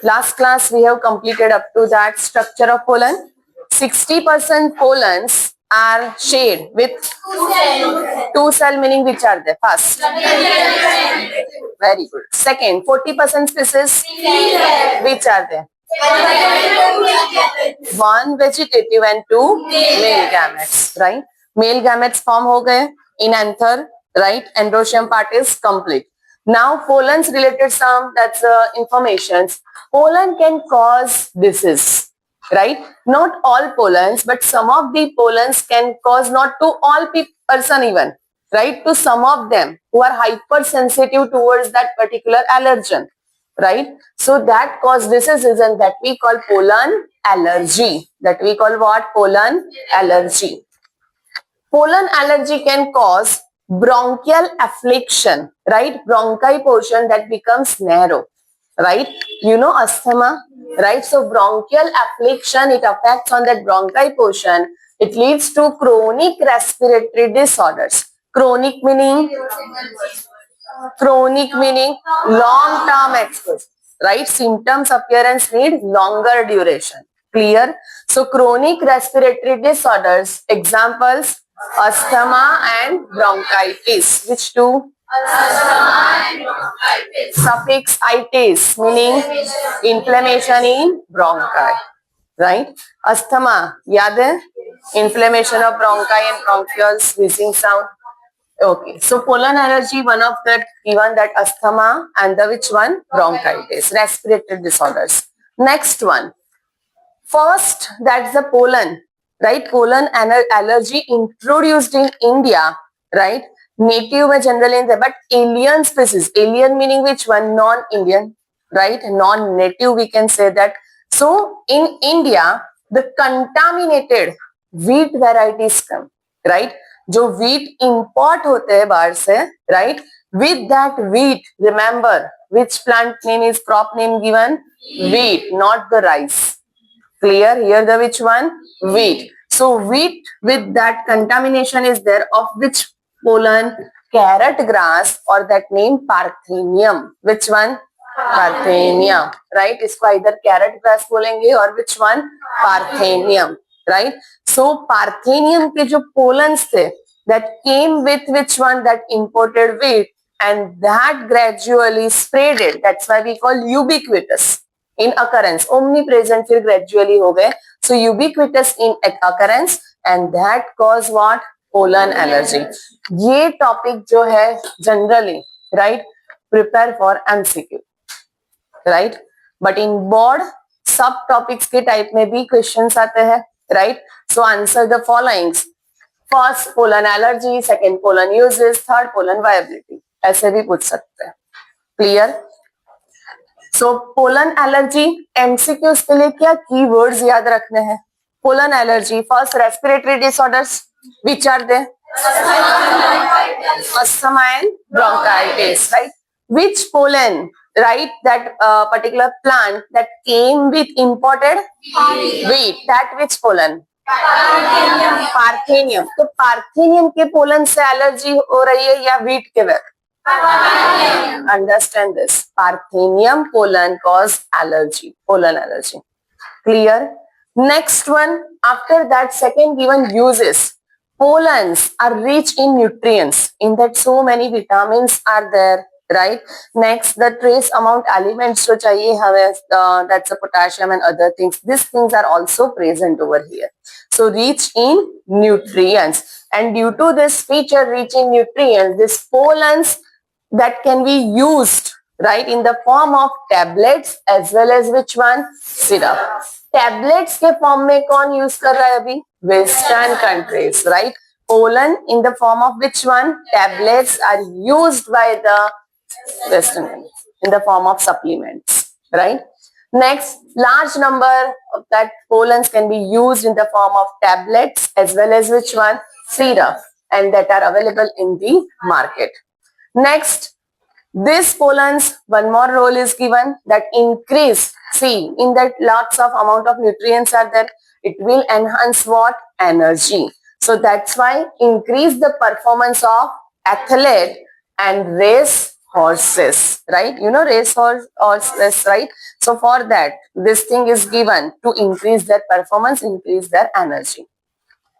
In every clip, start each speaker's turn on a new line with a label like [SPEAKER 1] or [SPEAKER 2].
[SPEAKER 1] Last class we have completed up to that structure of pollen. 60% pollens are shared with two cell, meaning which are they? First. Very good. Second, 40% species, which are they? One vegetative and two male gametes, right? Male gametes form ho gaye in anther, right? Androecium part is complete. Now pollens related some, that's informations. Pollen can cause disease, right? Not all pollens, but some of the pollens can cause, not to all person even, right? To some of them who are hypersensitive towards that particular allergen, right? So that cause diseases, and that we call pollen allergy. That we call what? Pollen allergy. Pollen allergy can cause bronchial affliction, right? Bronchi portion that becomes narrow, right? You know asthma, right? So bronchial affliction, it affects on that bronchi portion. It leads to chronic respiratory disorders. Chronic meaning long term exposure, right? Symptoms appearance need longer duration. Clear? So chronic respiratory disorders, examples asthma and bronchitis. Which two? Suffix itis, meaning inflammation in bronchi, right? Asthma, याद है? Inflammation of bronchi and bronchioles, wheezing sound. Okay, so pollen allergy, one of that given, that asthma, and the which one? Bronchitis, respiratory disorders. Next one. First, that's the pollen, right? Pollen allergy introduced in India, right? Native में generally in there, but alien species. Alien meaning which one? Non-Indian, right? Non-native, we can say that. So in India, the contaminated wheat varieties come, right? जो wheat import होते हैं बाहर से, right? With that wheat, remember which plant name is crop name given? Wheat, not the rice. Clear? Here the which one? Wheat. So wheat with that contamination is there of which pollen? Carrot grass, or that name Parthenium. Which one? Parthenium. Right? इसको either carrot grass बोलेंगे or which one? Parthenium. Right? So Parthenium के जो pollens थे, that came with which one? That imported wheat, and that gradually spreaded. That's why we call ubiquitous in occurrence. Omnipresent फिर gradually हो गए. So ubiquitous in occurrence, and that cause what? Pollen allergy. ये topic जो है generally, right? Prepare for MCQ, right? But in board सब topics के type में भी questions आते हैं, right? So answer the followings. First pollen allergy, second pollen uses, third pollen viability. ऐसे भी पूछ सकते हैं. Clear? So pollen allergy MCQs के लिए क्या keywords याद रखने हैं? Pollen allergy, first respiratory disorders, which are they? Asthma and bronchitis, right? Which pollen, right? That particular plant that came with imported wheat, that which pollen? Parthenium. तो Parthenium के pollen से allergy हो रही है या wheat के वक्त? Understand this. Parthenium pollen cause allergy, pollen allergy. Clear? Next one, after that second given uses. Pollens are rich in nutrients. In that so many vitamins are there, right? Next, the trace amount elements जो चाहिए हमें, that's the potassium and other things. These things are also present over here. So rich in nutrients. And due to this feature rich in nutrients, these pollens that can be used, right, in the form of tablets as well as which one? Syrup. Tablets के form में कौन use कर रहा है अभी? Western countries, right? Pollen in the form of which one? Tablets are used by the Western countries in the form of supplements, right? Next, large number of that pollens can be used in the form of tablets as well as which one? Syrup, and that are available in the market. Next, this pollens, one more role is given, that increase, see, in that lots of amount of nutrients are there, it will enhance what? Energy. So that's why increase the performance of athlete and race horses, right? You know race horses, right? So for that, this thing is given to increase their performance, increase their energy.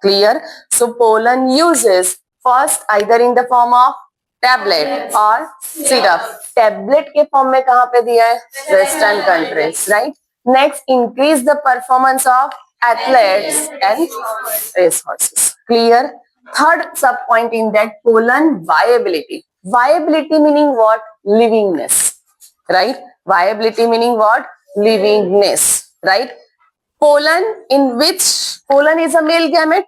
[SPEAKER 1] Clear? So pollen uses first either in the form of tablet or syrup. Tablet के form में कहाँ पे दिया है? Western countries, right? Next, increase the performance of athletes and racehorses. Clear? Third sub point in that, pollen viability. Viability meaning what? Livingness, right? Viability meaning what? Livingness, right? Pollen is a male gamete?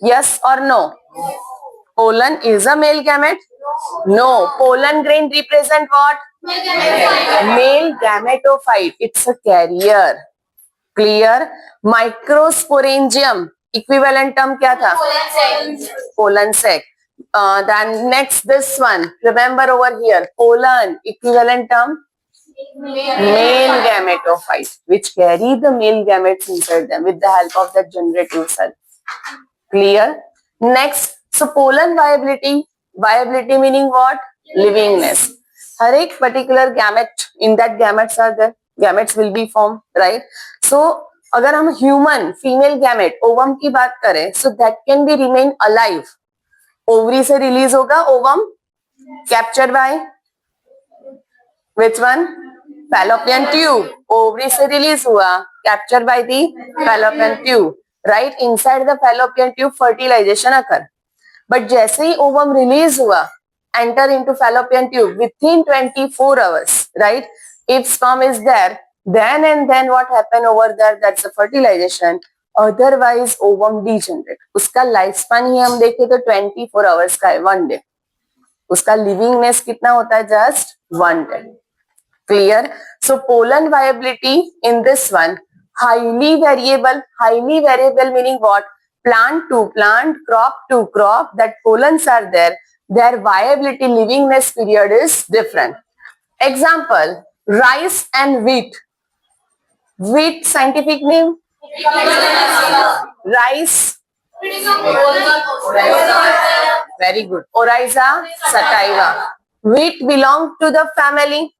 [SPEAKER 1] Yes or no? Pollen is a male gamete? No. Pollen grain represent what? Male gametophyte. It's a carrier. Clear? Microsporangium. Equivalent term क्या था? Pollen sac. Then next this one. Remember over here. Pollen. Equivalent term? Male gametophyte. Which carry the male gametes inside them with the help of the generative cell. Clear? Next. So pollen viability. Viability meaning what? Livingness. हर एक particular gamete, in that gametes are there. Gametes will be formed, right? So अगर हम human female gamete ovum की बात करें, so that can be remain alive. Ovary से release होगा ovum, captured by which one? Fallopian tube. Ovary से release हुआ, captured by the fallopian tube. Right? Inside the fallopian tube fertilization occur. But जैसे ही ovum release हुआ, enter into fallopian tube within 24 hours, right? If sperm is there, then and then what happen over there? That's the fertilization. Otherwise ovum degenerate. उसका life span ही हम देखें तो 24 hours का है, 1 day. उसका लिविंगनेस कितना होता है? Just 1 day. Clear? So pollen viability in this one, highly variable. Highly variable meaning what? Plant to plant, crop to crop, that pollens are there. Their viability, livingness period is different. Example, rice and wheat. Wheat scientific name? Rice. Very good. Oryza sativa. Wheat belong to the family.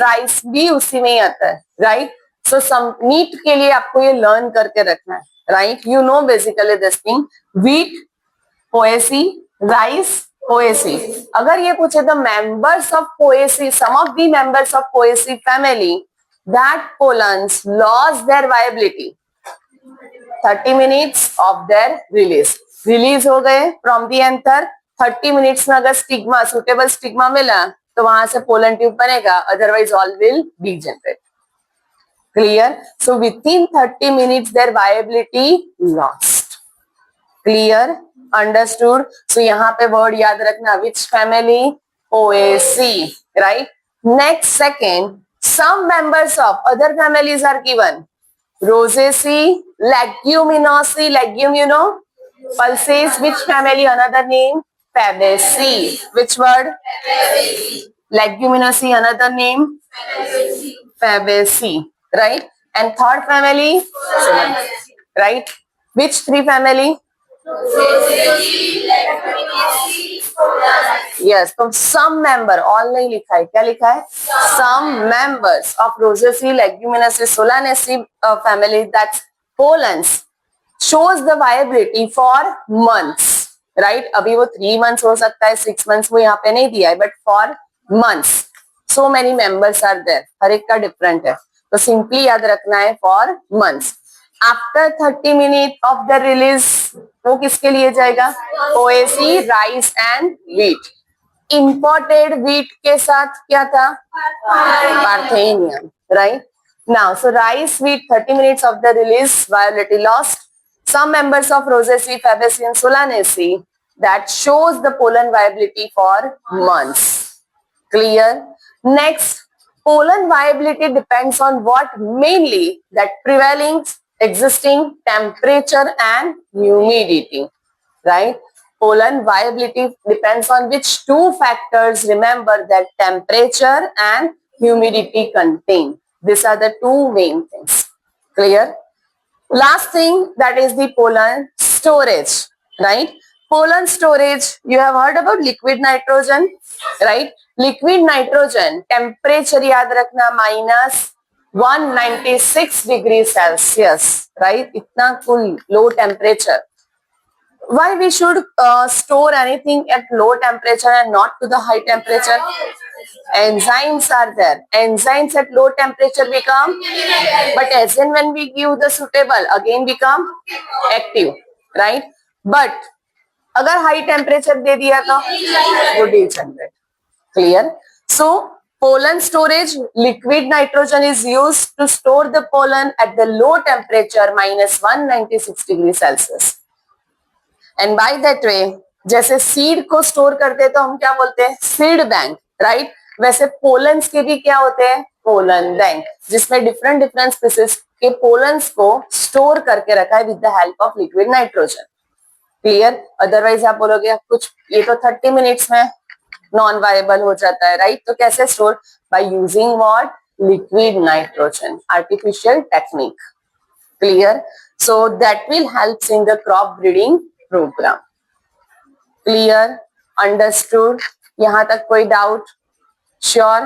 [SPEAKER 1] Rice भी उसी में ही आता है, right? सो सम NEET के लिए आपको ये learn करके रखना है, right? You know basically this thing, wheat Poaceae, rice Poaceae. अगर ये पूछे the members of Poaceae, some of the members of Poaceae family that pollens loss their viability 30 minutes of their release हो गए from the anther. 30 minutes में अगर stigma, suitable stigma मिला तो वहां से पोलन ट्यूब बनेगा, otherwise all will degenerate. Clear? So within 30 minutes their viability lost. Clear? Understood? So यहाँ पे वर्ड याद रखना, which family? Poaceae, right? Next second, some members of other families are given. Rosaceae, leguminosae, legume you know, pulses, which family? Another name? Fabaceae. Which word? Leguminosae, another name? Fabaceae. Right? And third family? Right? Which three family? Yes, तो some member, all नहीं लिखा है, क्या लिखा है? Some members of Rosaceae, Leguminosae, Solanaceae family, that's pollens, shows the viability for months. Right? अभी वो 3 months हो सकता है, 6 months वो यहाँ पे नहीं दिया है, but for months so many members are there. हर एक का डिफरेंट है, तो सिंपली याद रखना है for months. After 30 minute of the release वो किसके लिए जाएगा? Poaceae, rice and wheat. Imported wheat के साथ क्या था? Parthenium, right? Now so rice, wheat, 30 minutes of the release, viability lost. Some members of Rosaceae, Fabaceae and Solanaceae that shows the pollen viability for months. Clear? Next, pollen viability depends on what? Mainly that prevailing existing temperature and humidity, right? Pollen viability depends on which two factors? Remember that temperature and humidity contain. These are the two main things. Clear? Last thing, that is the pollen storage, right? pollen storage, you have heard about liquid nitrogen, right? Liquid nitrogen temperature याद रखना -196 degree Celsius, right? इतना cool, low temperature. Why we should store anything at low temperature and not to the high temperature? Enzymes are there. Enzymes at low temperature become, but as in when we give the suitable, again become active, right? But अगर high temperature दे दिया तो वो degenerate. Clear? So pollen storage, liquid nitrogen is used to store the pollen at the low temperature -196 degree Celsius. And by that way, जैसे seed को store करते तो हम क्या बोलते हैं? Seed bank, right? वैसे पोलन्स के भी क्या होते हैं? पोलन बैंक, जिसमें डिफरेंट डिफरेंट स्पीसीज के पोलन्स को स्टोर करके रखा है with the help of liquid nitrogen. Clear? Otherwise आप बोलोगे कुछ ये तो 30 मिनट्स में नॉन वायबल हो जाता है, राइट? तो कैसे store? By using what? Liquid nitrogen, artificial technique. Clear? So that will helps in the crop breeding program. Clear? Understood? यहां तक कोई doubt? Sure?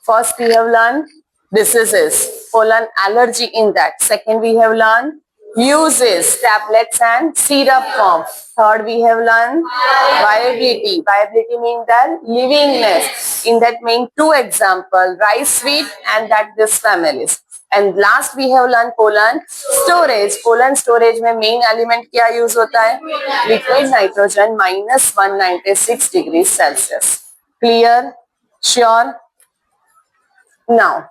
[SPEAKER 1] First we have learn diseases, pollen allergy in that. Second we have learned uses, tablets and syrup form. Third we have learned viability. Viability means that livingness. In that main two example, rice wheat and that this families. And last we have learned pollen storage. Pollen storage में main element क्या use होता है? Liquid nitrogen -196 degrees Celsius. Clear? Sure? Now